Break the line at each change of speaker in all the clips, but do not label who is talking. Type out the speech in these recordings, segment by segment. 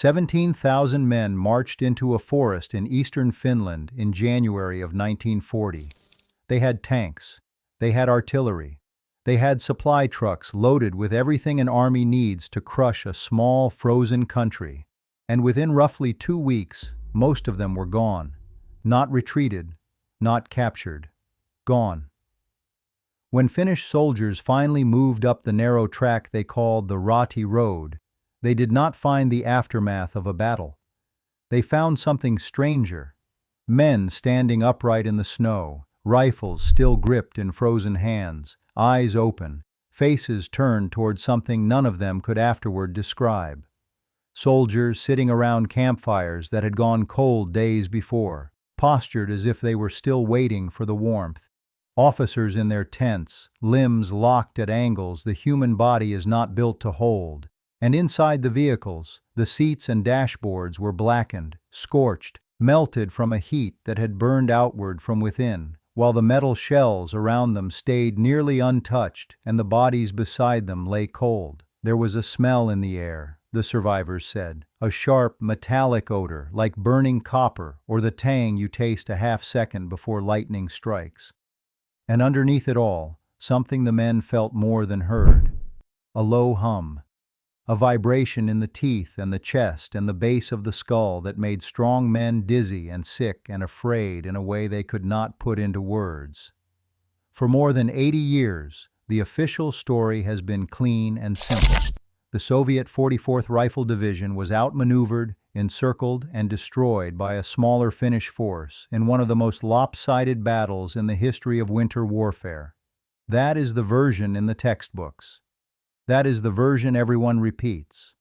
17,000 men marched into a forest in eastern Finland in January of 1940. They had tanks. They had artillery. They had supply trucks loaded with everything an army needs to crush a small, frozen country. And within roughly 2 weeks, most of them were gone. Not retreated, not captured. Gone. When Finnish soldiers finally moved up the narrow track they called the Raate Road, they did not find the aftermath of a battle. They found something stranger. Men standing upright in the snow, rifles still gripped in frozen hands, eyes open, faces turned toward something none of them could afterward describe. Soldiers sitting around campfires that had gone cold days before, postured as if they were still waiting for the warmth. Officers in their tents, limbs locked at angles the human body is not built to hold. And inside the vehicles, the seats and dashboards were blackened, scorched, melted from a heat that had burned outward from within, while the metal shells around them stayed nearly untouched and the bodies beside them lay cold. There was a smell in the air, the survivors said, a sharp, metallic odor like burning copper or the tang you taste a half-second before lightning strikes. And underneath it all, something the men felt more than heard. A low hum. A vibration in the teeth and the chest and the base of the skull that made strong men dizzy and sick and afraid in a way they could not put into words. For more than 80 years, the official story has been clean and simple. The Soviet 44th Rifle Division was outmaneuvered, encircled, and destroyed by a smaller Finnish force in one of the most lopsided battles in the history of winter warfare. That is the version in the textbooks. That is the version everyone repeats.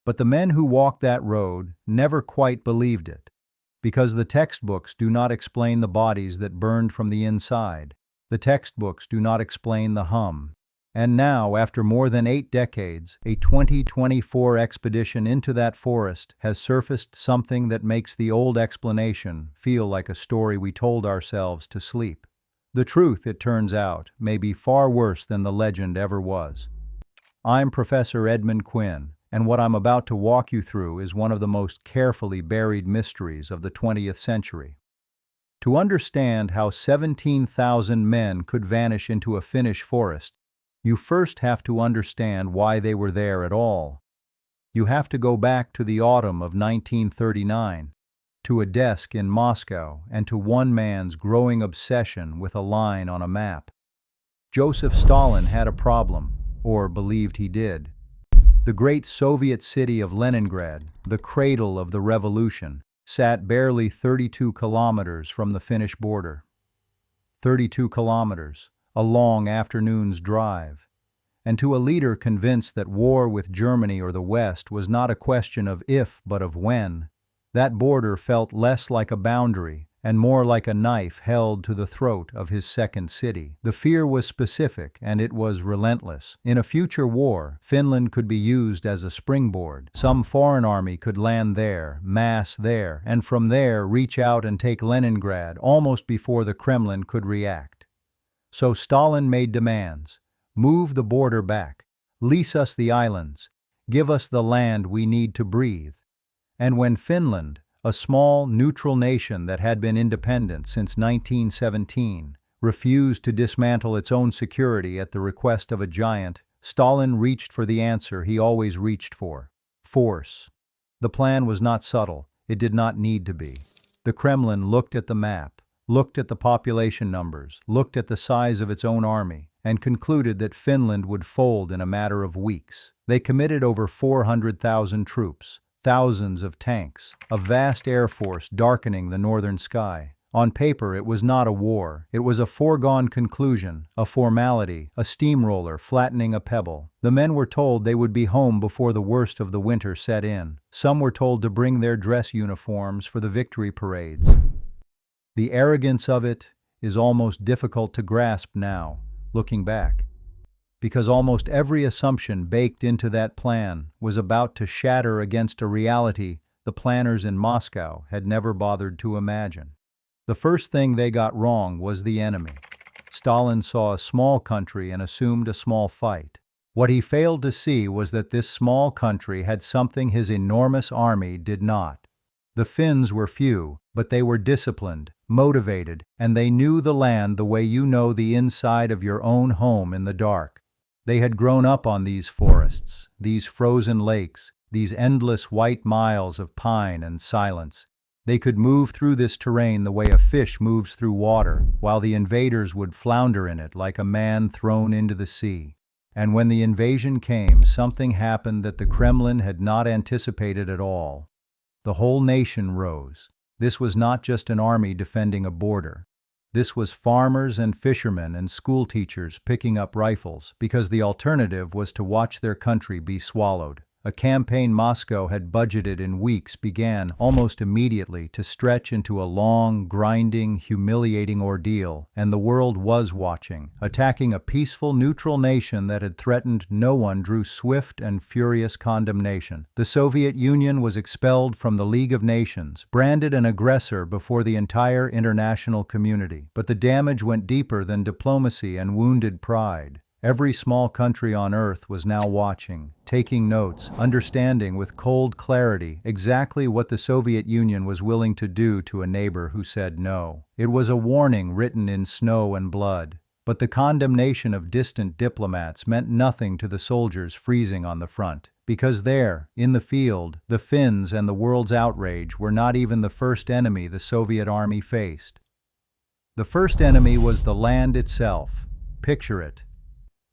But the men who walked that road never quite believed it, because the textbooks do not explain the bodies that burned from the inside. The textbooks do not explain the hum. And now, after more than 8 decades, a 2024 expedition into that forest has surfaced something that makes the old explanation feel like a story we told ourselves to sleep. The truth, it turns out, may be far worse than the legend ever was. I'm Professor Edmund Quinn, and what I'm about to walk you through is one of the most carefully buried mysteries of the 20th century. To understand how 17,000 men could vanish into a Finnish forest, you first have to understand why they were there at all. You have to go back to the autumn of 1939, to a desk in Moscow, and to one man's growing obsession with a line on a map. Joseph Stalin had a problem, or believed he did. The great Soviet city of Leningrad, the cradle of the revolution, sat barely 32 kilometers from the Finnish border. 32 kilometers, a long afternoon's drive. And to a leader convinced that war with Germany or the West was not a question of if but of when, that border felt less like a boundary and more like a knife held to the throat of his second city. The fear was specific and it was relentless. In a future war, Finland could be used as a springboard. Some foreign army could land there, mass there, and from there reach out and take Leningrad almost before the Kremlin could react. So Stalin made demands. Move the border back. Lease us the islands. Give us the land we need to breathe. And when Finland, a small, neutral nation that had been independent since 1917, refused to dismantle its own security at the request of a giant, Stalin reached for the answer he always reached for: force. The plan was not subtle. It did not need to be. The Kremlin looked at the map, looked at the population numbers, looked at the size of its own army, and concluded that Finland would fold in a matter of weeks. They committed over 400,000 troops, thousands of tanks, a vast air force darkening the northern sky. On paper, it was not a war. It was a foregone conclusion, a formality, a steamroller flattening a pebble. The men were told they would be home before the worst of the winter set in. Some were told to bring their dress uniforms for the victory parades. The arrogance of it is almost difficult to grasp now, looking back, because almost every assumption baked into that plan was about to shatter against a reality the planners in Moscow had never bothered to imagine. The first thing they got wrong was the enemy. Stalin saw a small country and assumed a small fight. What he failed to see was that this small country had something his enormous army did not. The Finns were few, but they were disciplined, motivated, and they knew the land the way you know the inside of your own home in the dark. They had grown up on these forests, these frozen lakes, these endless white miles of pine and silence. They could move through this terrain the way a fish moves through water, while the invaders would flounder in it like a man thrown into the sea. And when the invasion came, something happened that the Kremlin had not anticipated at all. The whole nation rose. This was not just an army defending a border. This was farmers and fishermen and schoolteachers picking up rifles, because the alternative was to watch their country be swallowed. A campaign Moscow had budgeted in weeks began almost immediately to stretch into a long, grinding, humiliating ordeal, and the world was watching. Attacking a peaceful, neutral nation that had threatened no one drew swift and furious condemnation. The Soviet Union was expelled from the League of Nations, branded an aggressor before the entire international community. But the damage went deeper than diplomacy and wounded pride. Every small country on Earth was now watching, taking notes, understanding with cold clarity exactly what the Soviet Union was willing to do to a neighbor who said no. It was a warning written in snow and blood. But the condemnation of distant diplomats meant nothing to the soldiers freezing on the front. Because there, in the field, the Finns and the world's outrage were not even the first enemy the Soviet army faced. The first enemy was the land itself. Picture it.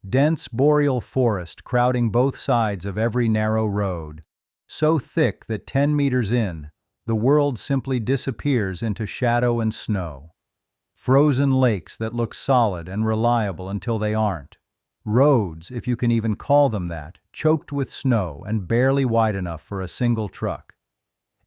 Dense boreal forest crowding both sides of every narrow road, so thick that 10 meters in, the world simply disappears into shadow and snow. Frozen lakes that look solid and reliable until they aren't. Roads, if you can even call them that, choked with snow and barely wide enough for a single truck.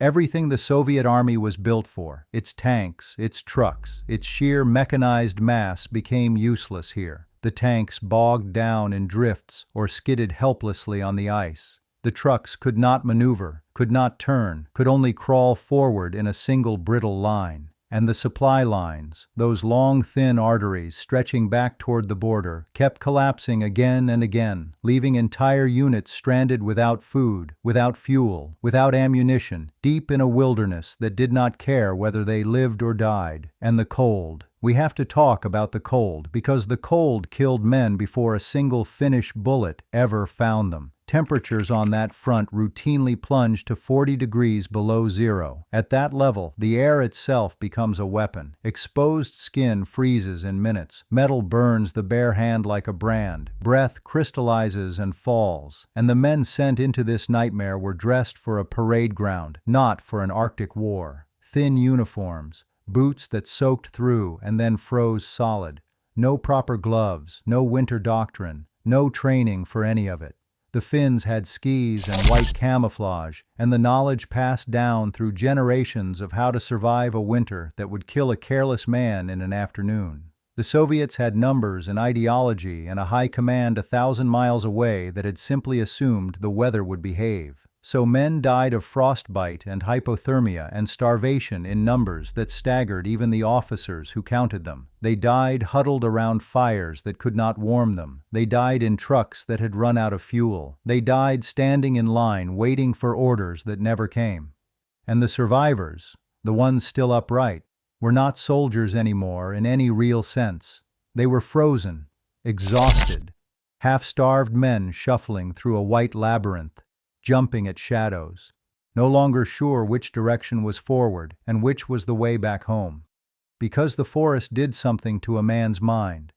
Everything the Soviet army was built for, its tanks, its trucks, its sheer mechanized mass became useless here. The tanks bogged down in drifts or skidded helplessly on the ice. The trucks could not maneuver, could not turn, could only crawl forward in a single brittle line. And the supply lines, those long thin arteries stretching back toward the border, kept collapsing again and again, leaving entire units stranded without food, without fuel, without ammunition, deep in a wilderness that did not care whether they lived or died. And the cold. We have to talk about the cold, because the cold killed men before a single Finnish bullet ever found them. Temperatures on that front routinely plunge to 40 degrees below zero. At that level, the air itself becomes a weapon. Exposed skin freezes in minutes. Metal burns the bare hand like a brand. Breath crystallizes and falls. And the men sent into this nightmare were dressed for a parade ground, not for an Arctic war. Thin uniforms, boots that soaked through and then froze solid. No proper gloves, no winter doctrine, no training for any of it. The Finns had skis and white camouflage, and the knowledge passed down through generations of how to survive a winter that would kill a careless man in an afternoon. The Soviets had numbers and ideology and a high command 1,000 miles away that had simply assumed the weather would behave. So men died of frostbite and hypothermia and starvation in numbers that staggered even the officers who counted them. They died huddled around fires that could not warm them. They died in trucks that had run out of fuel. They died standing in line waiting for orders that never came. And the survivors, the ones still upright, were not soldiers anymore in any real sense. They were frozen, exhausted, half-starved men shuffling through a white labyrinth, jumping at shadows, no longer sure which direction was forward and which was the way back home. Because the forest did something to a man's mind.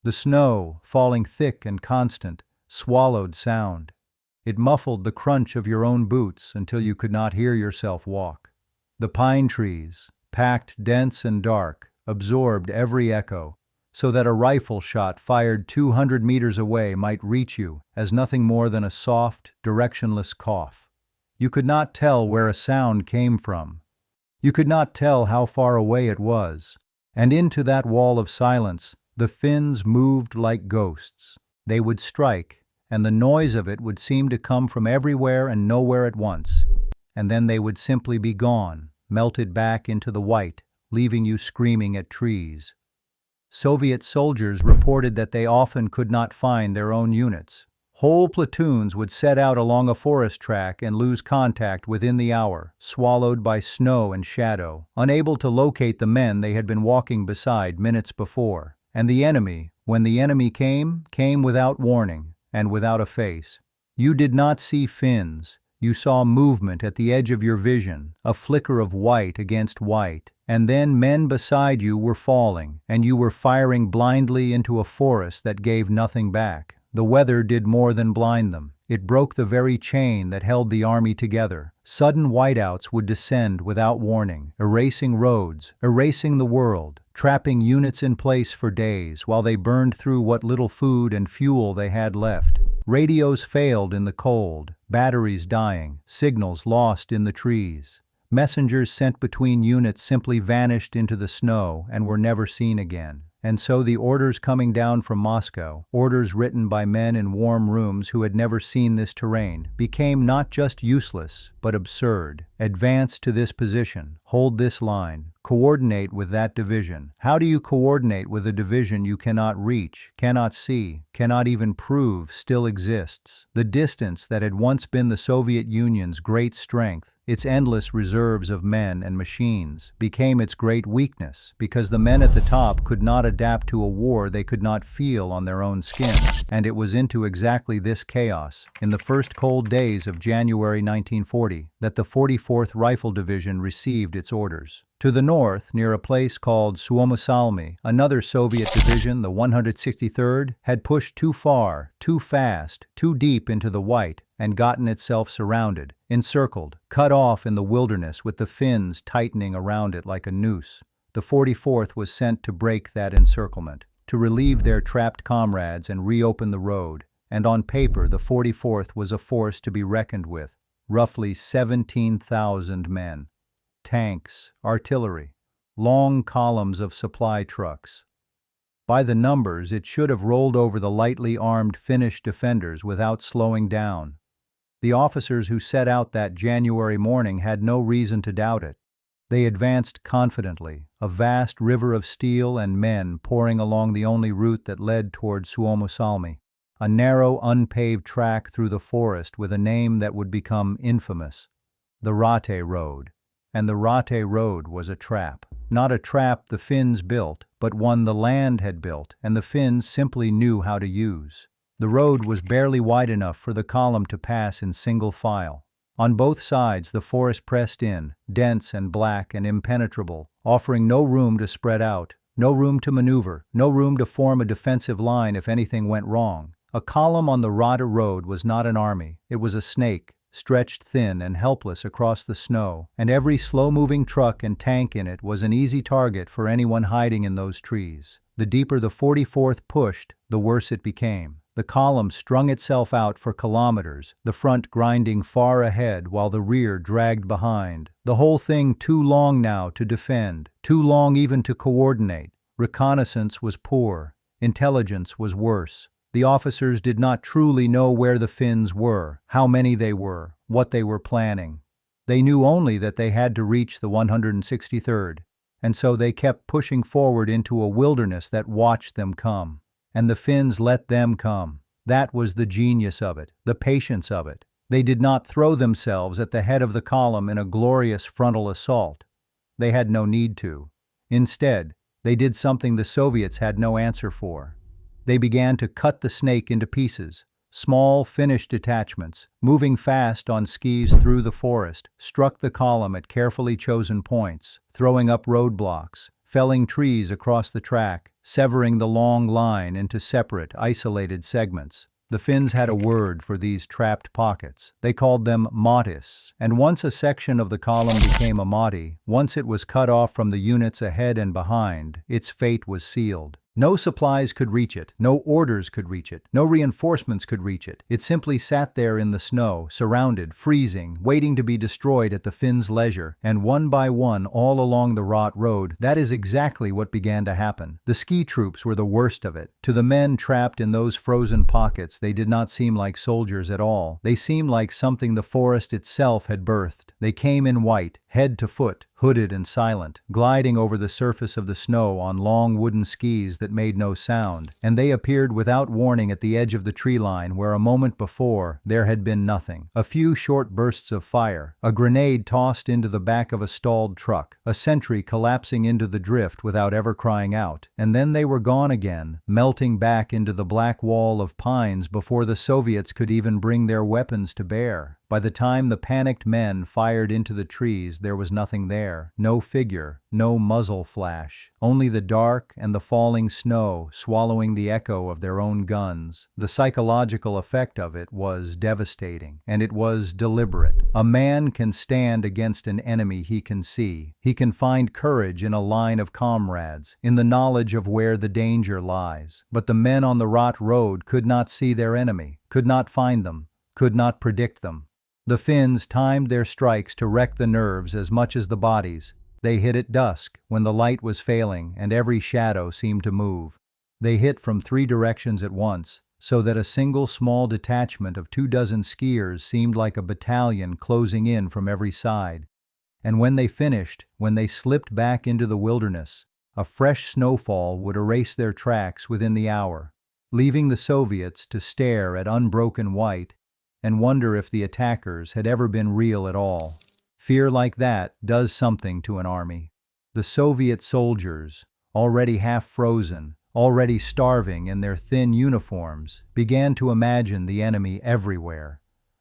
The snow, falling thick and constant, swallowed sound. It muffled the crunch of your own boots until you could not hear yourself walk. The pine trees, packed dense and dark, absorbed every echo, so that a rifle shot fired 200 meters away might reach you as nothing more than a soft, directionless cough. You could not tell where a sound came from. You could not tell how far away it was. And into that wall of silence, the Finns moved like ghosts. They would strike, and the noise of it would seem to come from everywhere and nowhere at once. And then they would simply be gone, melted back into the white, leaving you screaming at trees. Soviet soldiers reported that they often could not find their own units. Whole platoons would set out along a forest track and lose contact within the hour, swallowed by snow and shadow, unable to locate the men they had been walking beside minutes before. And the enemy, when the enemy came without warning and without a face. You did not see Finns. You saw movement at the edge of your vision, a flicker of white against white, and then men beside you were falling, and you were firing blindly into a forest that gave nothing back. The weather did more than blind them. It broke the very chain that held the army together. Sudden whiteouts would descend without warning, erasing roads, erasing the world, trapping units in place for days while they burned through what little food and fuel they had left. Radios failed in the cold, batteries dying, signals lost in the trees. Messengers sent between units simply vanished into the snow and were never seen again. And so the orders coming down from Moscow, orders written by men in warm rooms who had never seen this terrain, became not just useless, but absurd. Advance to this position, hold this line, coordinate with that division. How do you coordinate with a division you cannot reach, cannot see, cannot even prove still exists? The distance that had once been the Soviet Union's great strength, its endless reserves of men and machines, became its great weakness because the men at the top could not adapt to a war they could not feel on their own skin. And it was into exactly this chaos, in the first cold days of January 1940, that the 44th Rifle Division received its orders. To the north, near a place called Suomussalmi, another Soviet division, the 163rd, had pushed too far, too fast, too deep into the white, and gotten itself surrounded, encircled, cut off in the wilderness with the Finns tightening around it like a noose. The 44th was sent to break that encirclement, to relieve their trapped comrades and reopen the road, and on paper the 44th was a force to be reckoned with, roughly 17,000 men. Tanks, artillery, long columns of supply trucks. By the numbers, it should have rolled over the lightly armed Finnish defenders without slowing down. The officers who set out that January morning had no reason to doubt it. They advanced confidently, a vast river of steel and men pouring along the only route that led toward Suomussalmi, a narrow, unpaved track through the forest with a name that would become infamous, the Raate Road. And the Raate Road was a trap. Not a trap the Finns built, but one the land had built, and the Finns simply knew how to use. The road was barely wide enough for the column to pass in single file. On both sides the forest pressed in, dense and black and impenetrable, offering no room to spread out, no room to maneuver, no room to form a defensive line if anything went wrong. A column on the Raate Road was not an army, it was a snake, stretched thin and helpless across the snow, and every slow-moving truck and tank in it was an easy target for anyone hiding in those trees. The deeper the 44th pushed, the worse it became. The column strung itself out for kilometers, the front grinding far ahead while the rear dragged behind. The whole thing too long now to defend, too long even to coordinate. Reconnaissance was poor. Intelligence was worse. The officers did not truly know where the Finns were, how many they were, what they were planning. They knew only that they had to reach the 163rd, and so they kept pushing forward into a wilderness that watched them come. And the Finns let them come. That was the genius of it, the patience of it. They did not throw themselves at the head of the column in a glorious frontal assault. They had no need to. Instead, they did something the Soviets had no answer for. They began to cut the snake into pieces. Small Finnish detachments, moving fast on skis through the forest, struck the column at carefully chosen points, throwing up roadblocks, felling trees across the track, severing the long line into separate, isolated segments. The Finns had a word for these trapped pockets. They called them motis, and once a section of the column became a moti, once it was cut off from the units ahead and behind, its fate was sealed. No supplies could reach it, no orders could reach it, no reinforcements could reach it. It simply sat there in the snow, surrounded, freezing, waiting to be destroyed at the Finns' leisure, and one by one all along the Raate Road, that is exactly what began to happen. The ski troops were the worst of it. To the men trapped in those frozen pockets, they did not seem like soldiers at all. They seemed like something the forest itself had birthed. They came in white, head to foot, hooded and silent, gliding over the surface of the snow on long wooden skis that that made no sound, and they appeared without warning at the edge of the tree line where a moment before there had been nothing. A few short bursts of fire, a grenade tossed into the back of a stalled truck, a sentry collapsing into the drift without ever crying out, and then they were gone again, melting back into the black wall of pines before the Soviets could even bring their weapons to bear. By the time the panicked men fired into the trees, there was nothing there. No figure, no muzzle flash. Only the dark and the falling snow swallowing the echo of their own guns. The psychological effect of it was devastating, and it was deliberate. A man can stand against an enemy he can see. He can find courage in a line of comrades, in the knowledge of where the danger lies. But the men on the Raate Road could not see their enemy, could not find them, could not predict them. The Finns timed their strikes to wreck the nerves as much as the bodies. They hit at dusk, when the light was failing and every shadow seemed to move. They hit from 3 directions at once, so that a single small detachment of 24 skiers seemed like a battalion closing in from every side. And when they finished, when they slipped back into the wilderness, a fresh snowfall would erase their tracks within the hour, leaving the Soviets to stare at unbroken white and wonder if the attackers had ever been real at all. Fear like that does something to an army. The Soviet soldiers, already half frozen, already starving in their thin uniforms, began to imagine the enemy everywhere.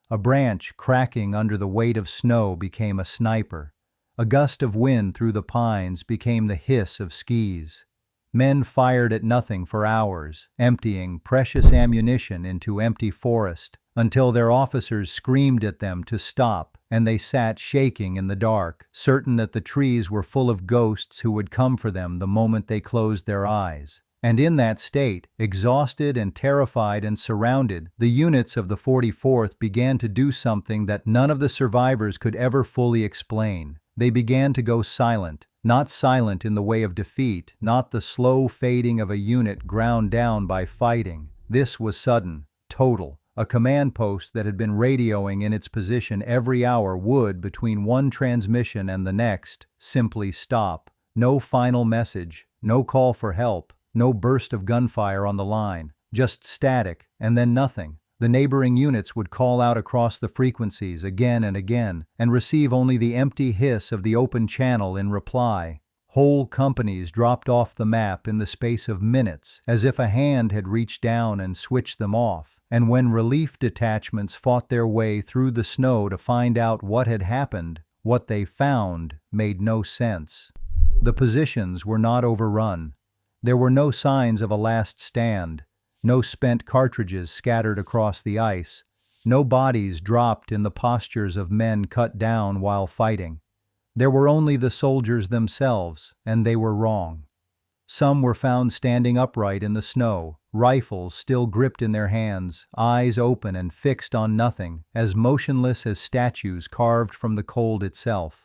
A branch cracking under the weight of snow became a sniper. A gust of wind through the pines became the hiss of skis. Men fired at nothing for hours, emptying precious ammunition into empty forest, until their officers screamed at them to stop, and they sat shaking in the dark, certain that the trees were full of ghosts who would come for them the moment they closed their eyes. And in that state, exhausted and terrified and surrounded, the units of the 44th began to do something that none of the survivors could ever fully explain. They began to go silent. Not silent in the way of defeat, not the slow fading of a unit ground down by fighting. This was sudden, total. A command post that had been radioing in its position every hour would, between one transmission and the next, simply stop. No final message, no call for help, no burst of gunfire on the line, just static, and then nothing. The neighboring units would call out across the frequencies again and receive only the empty hiss of the open channel in reply. Whole companies dropped off the map in the space of minutes, as if a hand had reached down and switched them off. And when relief detachments fought their way through the snow to find out what had happened, what they found made no sense. The positions were not overrun. There were no signs of a last stand. No spent cartridges scattered across the ice. No bodies dropped in the postures of men cut down while fighting. There were only the soldiers themselves, and they were wrong. Some were found standing upright in the snow, rifles still gripped in their hands, eyes open and fixed on nothing, as motionless as statues carved from the cold itself.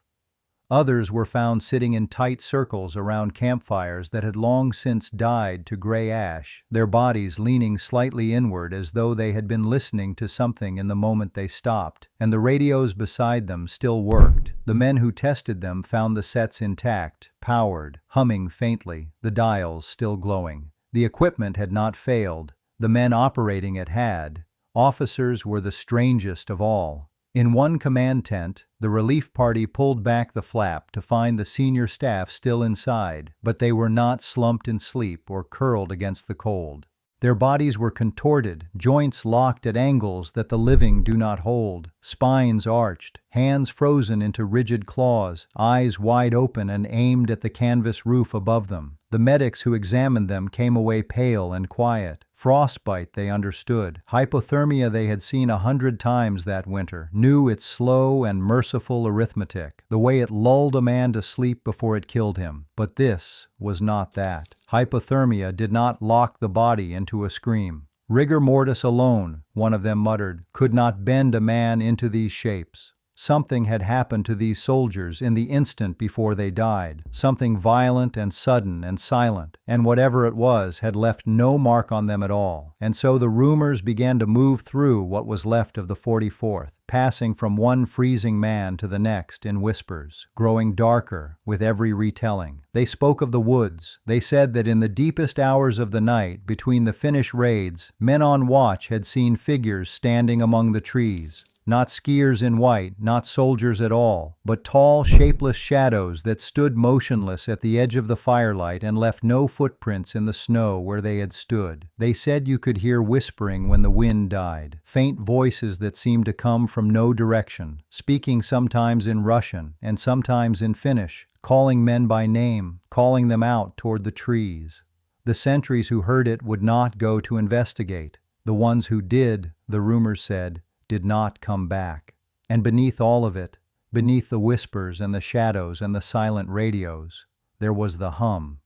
Others were found sitting in tight circles around campfires that had long since died to gray ash, their bodies leaning slightly inward as though they had been listening to something in the moment they stopped, and the radios beside them still worked. The men who tested them found the sets intact, powered, humming faintly, the dials still glowing. The equipment had not failed. The men operating it had. Officers were the strangest of all. In one command tent, the relief party pulled back the flap to find the senior staff still inside, but they were not slumped in sleep or curled against the cold. Their bodies were contorted, joints locked at angles that the living do not hold, spines arched, hands frozen into rigid claws, eyes wide open and aimed at the canvas roof above them. The medics who examined them came away pale and quiet. Frostbite, they understood. Hypothermia they had seen 100 times that winter, knew its slow and merciful arithmetic, the way it lulled a man to sleep before it killed him. But this was not that. Hypothermia did not lock the body into a scream. Rigor mortis alone, one of them muttered, could not bend a man into these shapes. Something had happened to these soldiers in the instant before they died, something violent and sudden and silent, and whatever it was had left no mark on them at all. And so the rumors began to move through what was left of the 44th, passing from one freezing man to the next in whispers, growing darker with every retelling. They spoke of the woods. They said that in the deepest hours of the night, between the Finnish raids, men on watch had seen figures standing among the trees. Not skiers in white, not soldiers at all, but tall, shapeless shadows that stood motionless at the edge of the firelight and left no footprints in the snow where they had stood. They said you could hear whispering when the wind died, faint voices that seemed to come from no direction, speaking sometimes in Russian and sometimes in Finnish, calling men by name, calling them out toward the trees. The sentries who heard it would not go to investigate. The ones who did, the rumors said, did not come back. And beneath all of it, beneath the whispers and the shadows and the silent radios, there was the hum.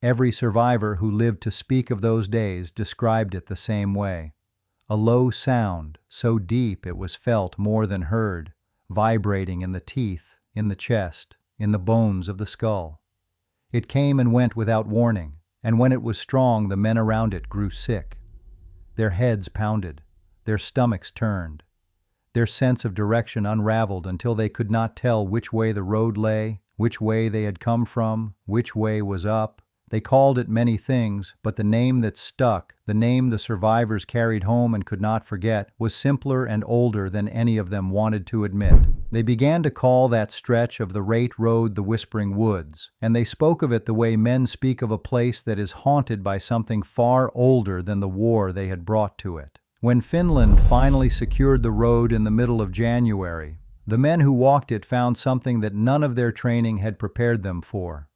Every survivor who lived to speak of those days described it the same way. A low sound, so deep it was felt more than heard, vibrating in the teeth, in the chest, in the bones of the skull. It came and went without warning, and when it was strong, the men around it grew sick. Their heads pounded. Their stomachs turned. Their sense of direction unraveled until they could not tell which way the road lay, which way they had come from, which way was up. They called it many things, but the name that stuck, the name the survivors carried home and could not forget, was simpler and older than any of them wanted to admit. They began to call that stretch of the Raate Road the Whispering Woods, and they spoke of it the way men speak of a place that is haunted by something far older than the war they had brought to it. When Finland finally secured the road in the middle of January, the men who walked it found something that none of their training had prepared them for.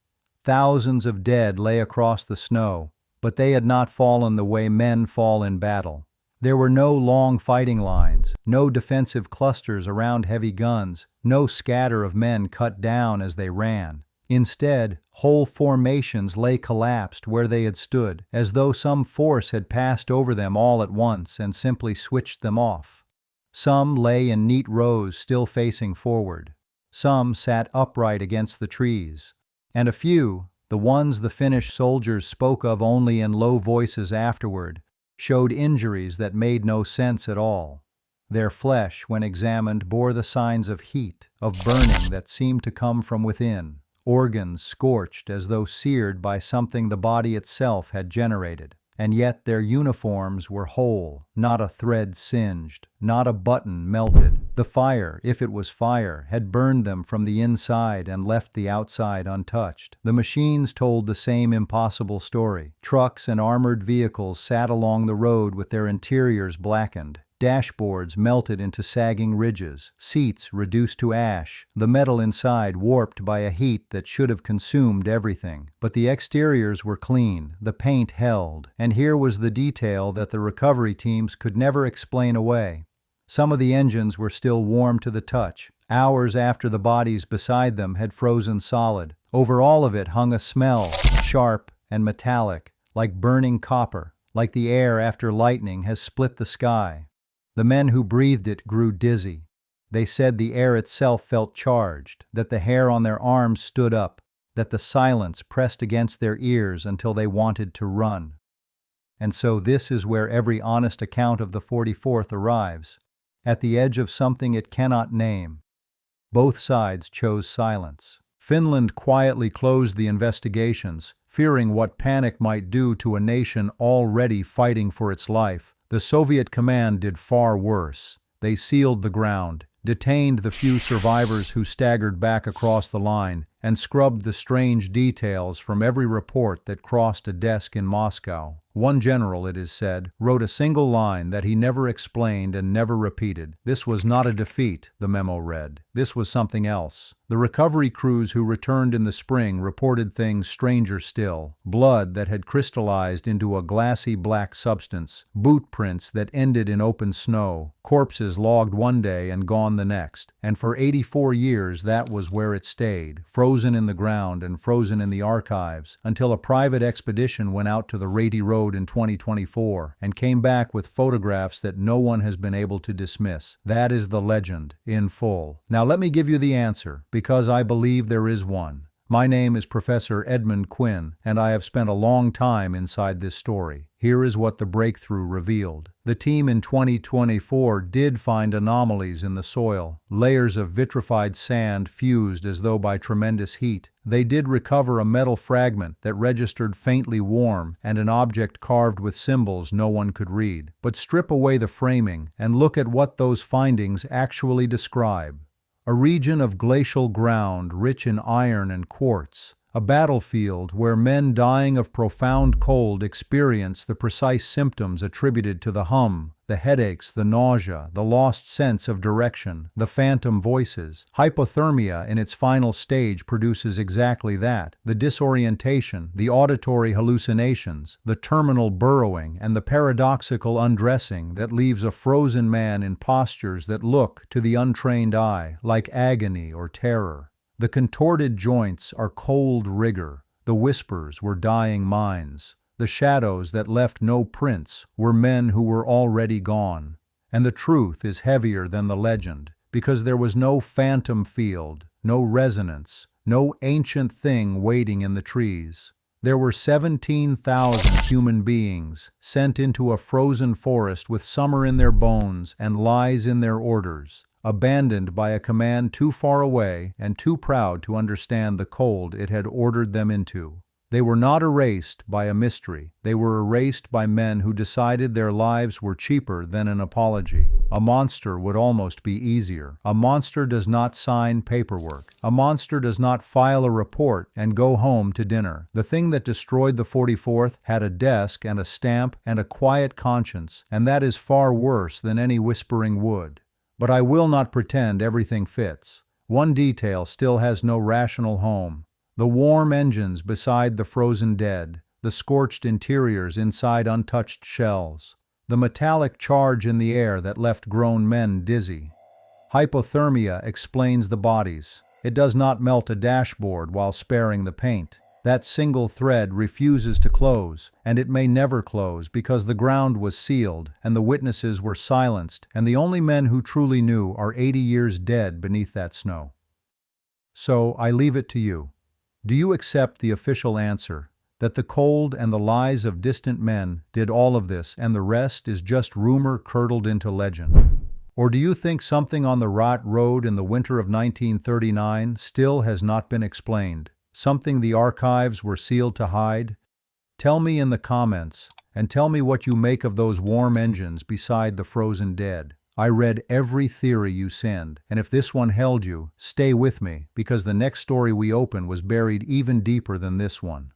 Thousands of dead lay across the snow, but they had not fallen the way men fall in battle. There were no long fighting lines, no defensive clusters around heavy guns, no scatter of men cut down as they ran. Instead, whole formations lay collapsed where they had stood, as though some force had passed over them all at once and simply switched them off. Some lay in neat rows still facing forward. Some sat upright against the trees. And a few, the ones the Finnish soldiers spoke of only in low voices afterward, showed injuries that made no sense at all. Their flesh, when examined, bore the signs of heat, of burning that seemed to come from within. Organs scorched as though seared by something the body itself had generated. And yet their uniforms were whole, not a thread singed, not a button melted. The fire, if it was fire, had burned them from the inside and left the outside untouched. The machines told the same impossible story. Trucks and armored vehicles sat along the road with their interiors blackened. Dashboards melted into sagging ridges, seats reduced to ash, the metal inside warped by a heat that should have consumed everything. But the exteriors were clean, the paint held, and here was the detail that the recovery teams could never explain away. Some of the engines were still warm to the touch, hours after the bodies beside them had frozen solid. Over all of it hung a smell, sharp and metallic, like burning copper, like the air after lightning has split the sky. The men who breathed it grew dizzy. They said the air itself felt charged, that the hair on their arms stood up, that the silence pressed against their ears until they wanted to run. And so this is where every honest account of the 44th arrives, at the edge of something it cannot name. Both sides chose silence. Finland quietly closed the investigations, fearing what panic might do to a nation already fighting for its life. The Soviet command did far worse. They sealed the ground, detained the few survivors who staggered back across the line, and scrubbed the strange details from every report that crossed a desk in Moscow. One general, it is said, wrote a single line that he never explained and never repeated. This was not a defeat, the memo read. This was something else. The recovery crews who returned in the spring reported things stranger still. Blood that had crystallized into a glassy black substance, boot prints that ended in open snow, corpses logged one day and gone the next. And for 84 years that was where it stayed, frozen in the ground and frozen in the archives, until a private expedition went out to the Raate Road in 2024 and came back with photographs that no one has been able to dismiss. That is the legend, in full. Now let me give you the answer, because I believe there is one. My name is Professor Edmund Quinn, and I have spent a long time inside this story. Here is what the breakthrough revealed. The team in 2024 did find anomalies in the soil, layers of vitrified sand fused as though by tremendous heat. They did recover a metal fragment that registered faintly warm and an object carved with symbols no one could read. But strip away the framing and look at what those findings actually describe. A region of glacial ground rich in iron and quartz, a battlefield where men dying of profound cold experience the precise symptoms attributed to the hum, the headaches, the nausea, the lost sense of direction, the phantom voices. Hypothermia in its final stage produces exactly that: the disorientation, the auditory hallucinations, the terminal burrowing, and the paradoxical undressing that leaves a frozen man in postures that look, to the untrained eye, like agony or terror. The contorted joints are cold rigor. The whispers were dying minds. The shadows that left no prints were men who were already gone. And the truth is heavier than the legend, because there was no phantom field, no resonance, no ancient thing waiting in the trees. There were 17,000 human beings sent into a frozen forest with summer in their bones and lies in their orders, abandoned by a command too far away and too proud to understand the cold it had ordered them into. They were not erased by a mystery. They were erased by men who decided their lives were cheaper than an apology. A monster would almost be easier. A monster does not sign paperwork. A monster does not file a report and go home to dinner. The thing that destroyed the 44th had a desk and a stamp and a quiet conscience, and that is far worse than any whispering would. But I will not pretend everything fits. One detail still has no rational home. The warm engines beside the frozen dead, the scorched interiors inside untouched shells, the metallic charge in the air that left grown men dizzy. Hypothermia explains the bodies. It does not melt a dashboard while sparing the paint. That single thread refuses to close, and it may never close because the ground was sealed and the witnesses were silenced, and the only men who truly knew are 80 years dead beneath that snow. So I leave it to you. Do you accept the official answer, that the cold and the lies of distant men did all of this and the rest is just rumor curdled into legend? Or do you think something on the Raate Road in the winter of 1939 still has not been explained? Something the archives were sealed to hide? Tell me in the comments, and tell me what you make of those warm engines beside the frozen dead. I read every theory you send, and if this one held you, stay with me, because the next story we open was buried even deeper than this one.